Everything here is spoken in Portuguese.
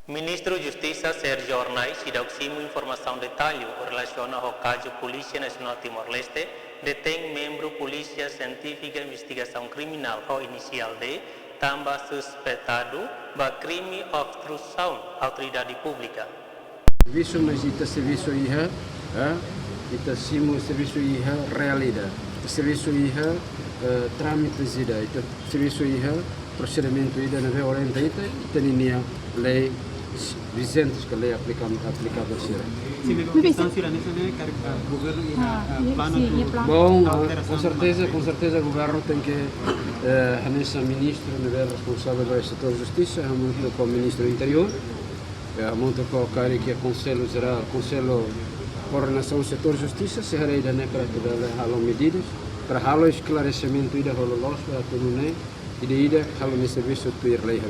Ministro Justiça Sérgio Ornais deu informação de detalhe relacionada ao caso Polícia Nacional Timor-Leste detém membro Polícia Científica Investigação Criminal ao inicial de também suspeitado de crime obstrução à autoridade pública. Serviço, mas ita serviço iha, ita simu serviço iha realidade, serviço iha trâmites ida, ita serviço iha procedimento ida na violenta ita ninia lei vigentes que lei aplicável sira. Sim, a questão sira nessa lei que o governo plano. Bom, com certeza o governo tem que nessa ministro nível responsável do setor de justiça, muito com o ministro do interior. Muito com o cara que é Conselho Geral, Conselho Coordenação do Setor de Justiça, se realiza para dar medidas, para dar esclarecimento da holocausto, e de ida, dar serviço de ir lei.